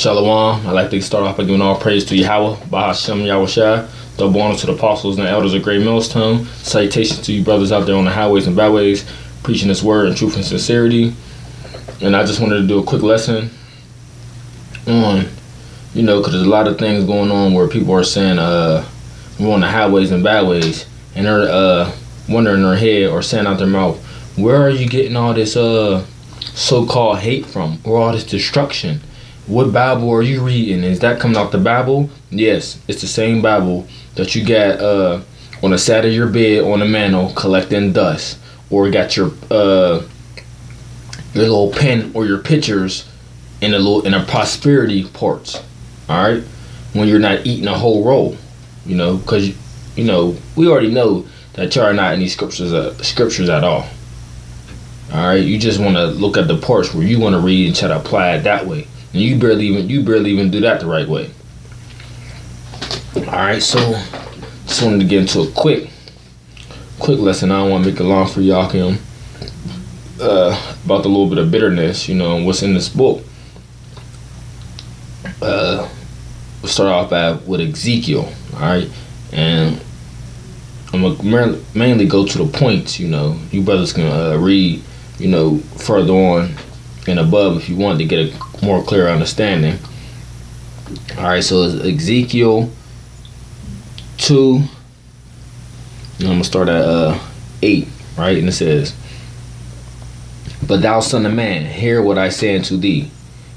Shalom. I'd like to start off by giving all praise to Yahawah Bahasham Yahawashi. Double honor to the apostles and the elders of Great Millstone. Salutations to you brothers out there on the highways and byways, preaching this word in truth and sincerity. And I just wanted to do a quick lesson on, because there's a lot of things going on where people are saying we're on the highways and byways, and they're wondering in their head or saying out their mouth, where are you getting all this so-called hate from, or all this destruction? What Bible are you reading? Is that coming out the Bible? Yes, it's the same Bible that you got on the side of your bed on the mantle collecting dust, or got your little pen or your pictures in a prosperity ports. All right, when you're not eating a whole roll, because we already know that y'all are not in these scriptures at all. All right, you just want to look at the parts where you want to read and try to apply it that way. And you barely even do that the right way. Alright, so just wanted to get into a quick lesson. I don't want to make it long for y'all, about the little bit of bitterness, and what's in this book. We'll start off with Ezekiel, alright? And I'm gonna mainly go to the points, you brothers can read, further on and above if you want to get a more clear understanding. Alright, so it's Ezekiel 2, and I'm gonna start at 8, right? And it says, "But thou son of man, hear what I say unto thee.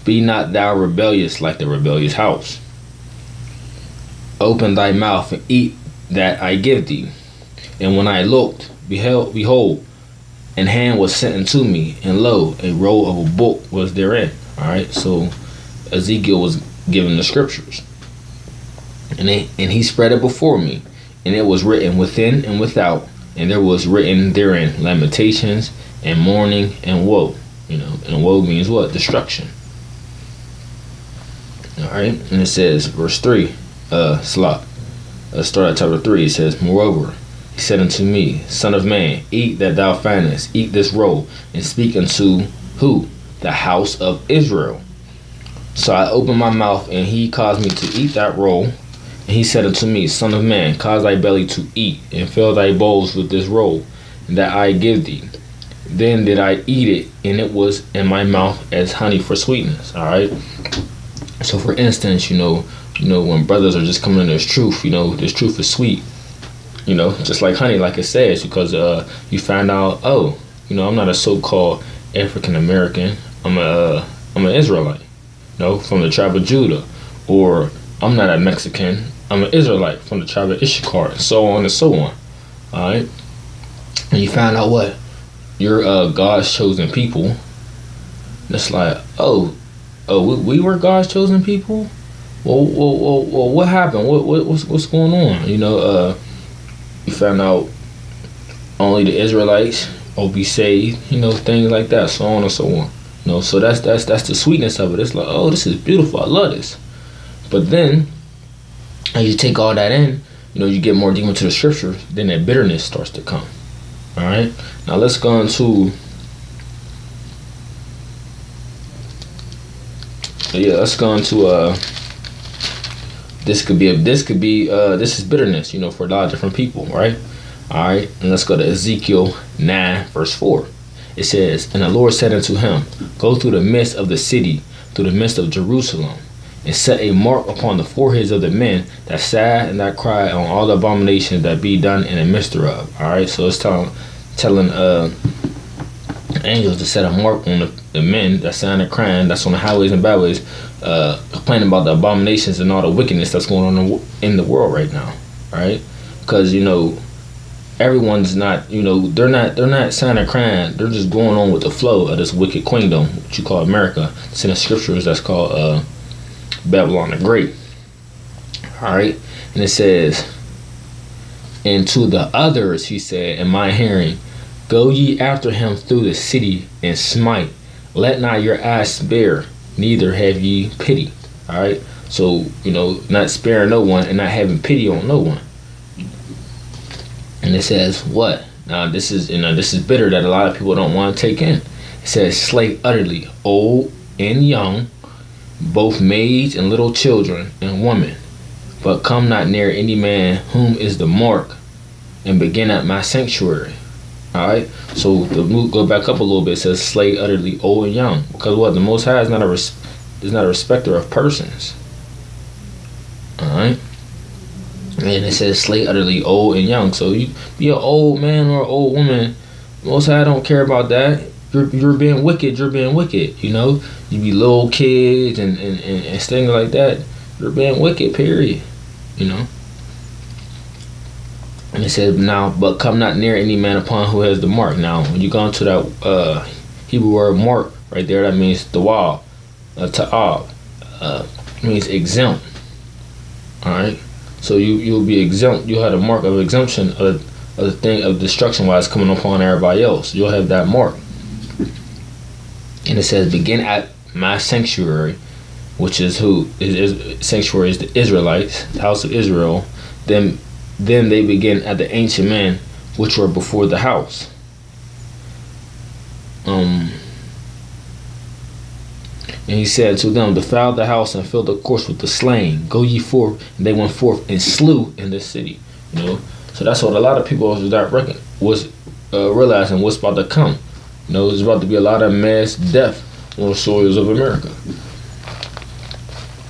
Be not thou rebellious like the rebellious house. Open thy mouth and eat that I give thee. And when I looked, behold, and hand was sent unto me, and lo, a roll of a book was therein." Alright, so Ezekiel was given the scriptures. And he spread it before me, and it was written within and without, and there was written therein lamentations and mourning and woe. And woe means what? Destruction. Alright, and it says, verse 3, start at chapter 3, it says, "Moreover, he said unto me, Son of man, eat that thou findest, eat this roll, and speak unto" who? "The house of Israel. So I opened my mouth, and he caused me to eat that roll. And he said unto me, Son of man, cause thy belly to eat, and fill thy bowls with this roll, that I give thee. Then did I eat it, and it was in my mouth as honey for sweetness." Alright. So for instance, when brothers are just coming in this truth, this truth is sweet. Just like honey, like it says, because you find out, I'm not a so-called African American. I'm an Israelite, from the tribe of Judah. Or I'm not a Mexican. I'm an Israelite from the tribe of Issachar, and so on and so on. All right, and you find out what you're God's chosen people. And it's like, we were God's chosen people. Well, what happened? What's going on? You found out only the Israelites will be saved, things like that, so on and so on. So that's the sweetness of it. It's like, this is beautiful, I love this. But then as you take all that in, you get more deep into the scriptures, then that bitterness starts to come. Alright? Now let's go into this is bitterness, for a lot of different people, right? Alright, and let's go to Ezekiel 9, verse 4. It says, "And the Lord said unto him, Go through the midst of the city, through the midst of Jerusalem, and set a mark upon the foreheads of the men that sigh and that cry on all the abominations that be done in the midst thereof." Alright, so it's telling angels to set a mark on the men that sigh and crying, that's on the highways and byways, complaining about the abominations and all the wickedness that's going on in the world right now. Right? Because everyone's not, they're not signing and crying. They're just going on with the flow of this wicked queendom, what you call America. It's in the scriptures that's called Babylon the Great. All right, and it says, "And to the others he said in my hearing, Go ye after him through the city and smite. Let not your eyes spare, neither have ye pity." All right, so not sparing no one and not having pity on no one. And it says what? Now this is bitter that a lot of people don't want to take in. It says, "Slay utterly old and young, both maids and little children and women. But come not near any man whom is the mark, and begin at my sanctuary. Alright? So the go back up a little bit. It says slay utterly old and young. Because what? The Most High is not a respecter of persons. Alright? And it says slay utterly old and young. So you be an old man or an old woman, Most High don't care about that. You're being wicked. You're being wicked. You know, you be little kids and things like that. You're being wicked. Period. You know. And it says now, but come not near any man upon who has the mark. Now, when you go into that Hebrew word mark right there, that means the wall, ta'ab, means exempt. All right. So you'll be exempt. You'll have the mark of exemption of the thing of destruction while it's coming upon everybody else. You'll have that mark. And it says, begin at my sanctuary, which is sanctuary is the Israelites, the house of Israel. Then they begin at the ancient men, which were before the house. And he said to them, defile the house and fill the courts with the slain. Go ye forth. And they went forth and slew in this city. You know, so that's what a lot of people was realizing what's about to come. You know, there's about to be a lot of mass death on the soils of America.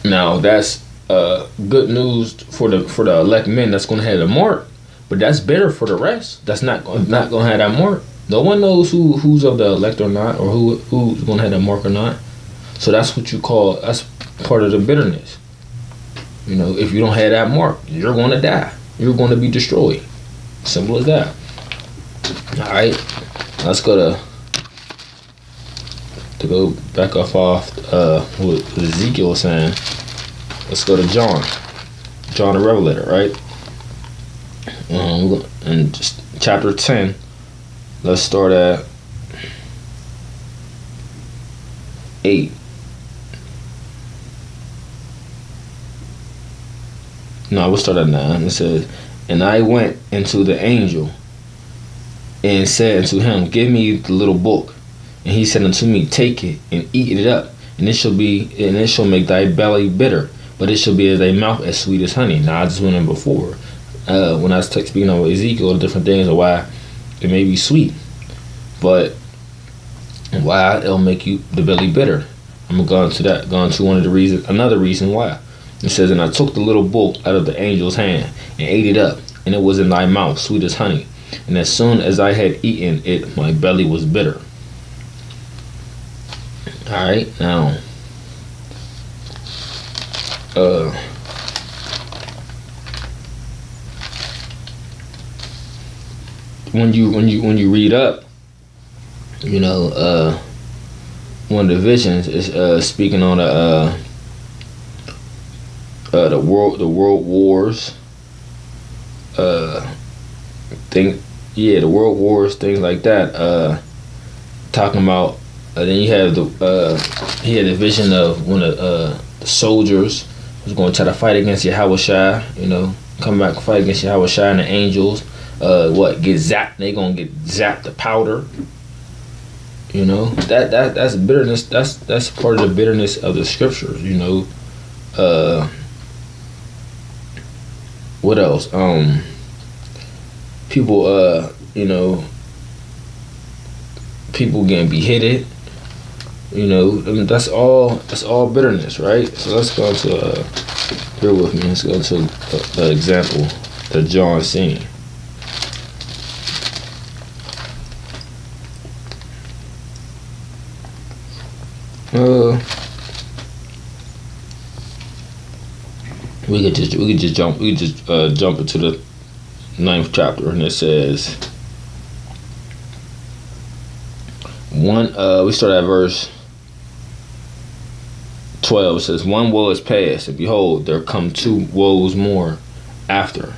Now that's good news for the elect men that's going to have the mark, but that's better for the rest. That's not going to have that mark. No one knows who's of the elect or not, or who's going to have that mark or not. So that's what you call, that's part of the bitterness. You know, if you don't have that mark, you're going to die. You're going to be destroyed. Simple as that. All right, let's go to go back off what Ezekiel was saying. Let's go to John the Revelator, right? And just chapter 10. Let's start at 8. No, we'll start at 9. It says, and I went into the angel and said unto him, give me the little book. And he said unto me, take it and eat it up, and it shall make thy belly bitter, but it shall be as thy mouth as sweet as honey. Now I just went in before when I was speaking of Ezekiel, different things of why it may be sweet, but why it'll make you the belly bitter. I'm gonna go into that. Go into another reason why. It says, and I took the little book out of the angel's hand and ate it up, and it was in thy mouth sweet as honey. And as soon as I had eaten it, my belly was bitter. All right, now, when you read up, you know, one of the visions is speaking on the world wars, the world wars, things like that. Talking about. Then you have he had a vision of when the soldiers was going to try to fight against Yahawashi, you know, come back and fight against Yahawashi and the angels. Get zapped? They gonna get zapped to powder. You know, that's bitterness. That's part of the bitterness of the scriptures. You know, what else? People, you know, people getting beheaded. You know, I mean, that's all bitterness, right? So let's go into bear with me. Let's go into the example that John seen. We could just jump into the 9th chapter, and it says we start at verse 12. It says, one woe is past, and behold, there come 2 woes more after.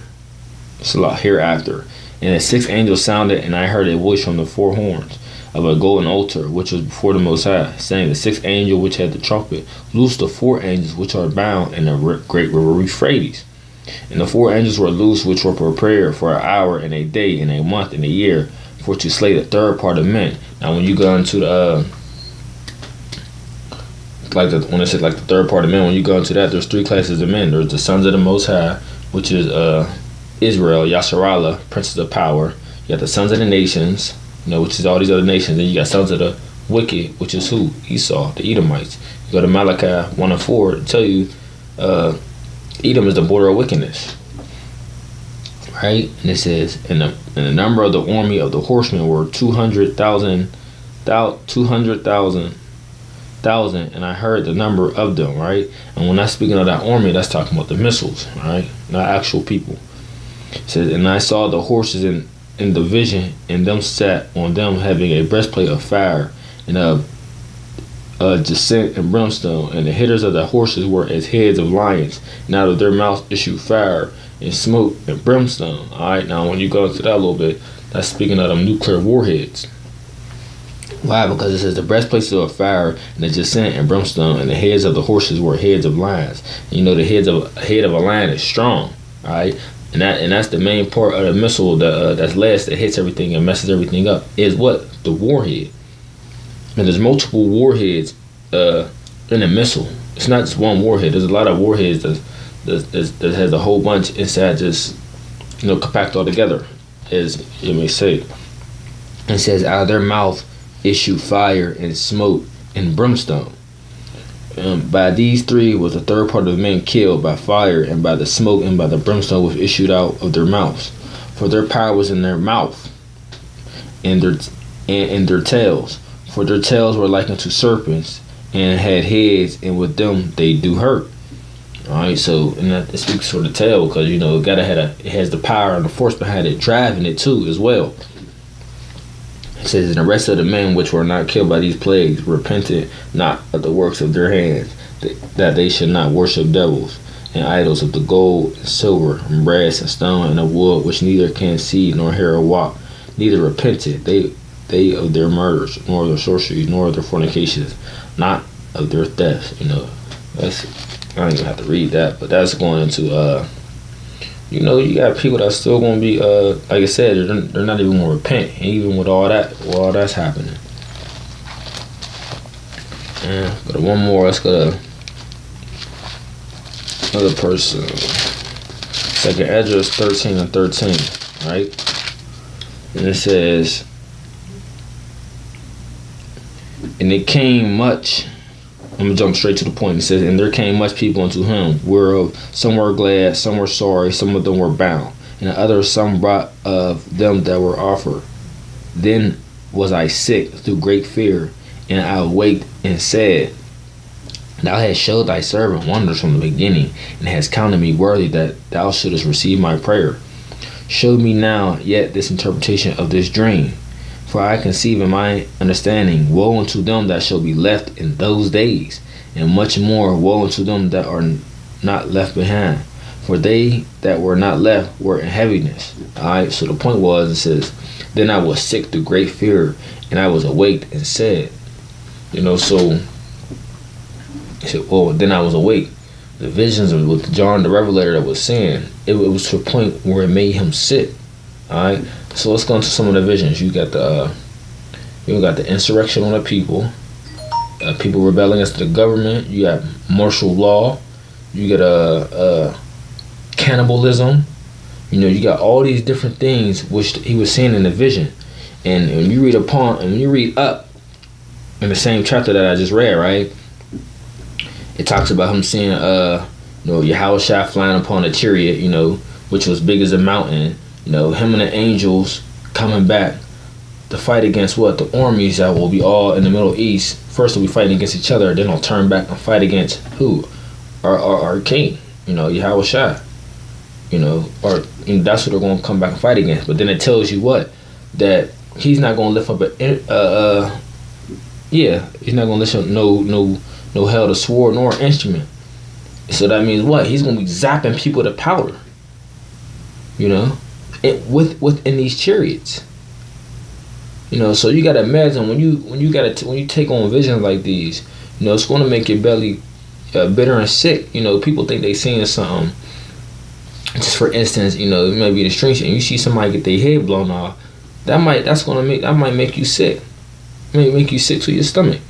Hereafter. And the 6th angel sounded, and I heard a voice from the 4 horns of a golden altar, which was before the Most High, saying, the 6th angel which had the trumpet, loosed the 4 angels which are bound in the great river Euphrates. And the 4 angels were loosed, which were prepared for an hour and a day and a month and a year, for to slay the 3rd part of men. Now when you go into the when it said like the third part of men, when you go into that, there's three classes of men. There's the sons of the Most High, which is Israel, Yasharallah, princes of power. You got the sons of the nations, which is all these other nations. Then you got sons of the wicked, which is who? Esau, the Edomites. You go to Malachi 1:4 to tell you Edom is the border of wickedness. Right? And it says, and the number of the army of the horsemen were 200,000, and I heard the number of them, right? And when I'm speaking of that army, that's talking about the missiles, right? Not actual people. It says, and I saw the horses in the vision, and them sat on them having a breastplate of fire, and a descent and brimstone, and the hitters of the horses were as heads of lions, and out of their mouths issued fire and smoke and brimstone. Alright, now when you go into that a little bit, that's speaking of them nuclear warheads. Why? Because it says the breastplates of fire and the descent and brimstone, and the heads of the horses were heads of lions. And the head of a lion is strong. Alright, and that's the main part of the missile that's last, that hits everything and messes everything up, is what? The warhead. And there's multiple warheads in a missile. It's not just one warhead. There's a lot of warheads that has a whole bunch inside, just compact all together, as you may say. It says out of their mouth issue fire and smoke and brimstone. By these three was the third part of the men killed by fire, and by the smoke and by the brimstone which issued out of their mouths. For their power was in their mouth and their tails. For their tails were like unto serpents, and had heads, and with them they do hurt. Alright, so and that speaks for the tail, because it has the power and the force behind it, driving it too as well. It says, and the rest of the men which were not killed by these plagues repented not of the works of their hands, that they should not worship devils and idols of the gold and silver and brass and stone and of wood, which neither can see nor hear or walk, neither repented they of their murders, nor of their sorceries, nor of their fornications, not of their thefts. That's, I don't even have to read that, but that's going into you got people that's still going to be like I said, they're not even going to repent, even with all that's happening. Yeah, go to one more. Let's go to another person. 2nd Esdras 13:13, right? And it says, and it came much. I'm gonna jump straight to the point. It says, and there came much people unto him, whereof some were glad, some were sorry, some of them were bound, and the others some brought of them that were offered. Then was I sick through great fear, and I awaked and said, Thou hast showed thy servant wonders from the beginning, and hast counted me worthy that thou shouldest receive my prayer. Show me now yet this interpretation of this dream. For I conceive in my understanding, woe unto them that shall be left in those days, and much more woe unto them that are not left behind. For they that were not left were in heaviness. Alright, so the point was, it says, then I was sick through great fear, and I was awake and said, so he said, then I was awake. The visions with John the Revelator that was saying, it was to a point where it made him sick. Alright, so let's go into some of the visions. You got the insurrection on the people, people rebelling against the government. You got martial law. You got cannibalism. You got all these different things which he was seeing in the vision. And when you read up in the same chapter that I just read, right? It talks about him seeing Yahawah flying upon a chariot, which was big as a mountain. Him and the angels coming back to fight against what? The armies that will be all in the Middle East. First they'll be fighting against each other, then they'll turn back and fight against who? Our king, Yahawah. Or that's what they're going to come back and fight against. But then it tells you what? That he's not going to lift up he's not going to lift up no held a sword nor instrument. So that means what? He's going to be zapping people to powder. Within these chariots. So you gotta imagine when you take on visions like these, it's going to make your belly bitter and sick. People think they seeing something. Just for instance, you may be in the streets and you see somebody get their head blown off. That might make you sick. It may make you sick to your stomach.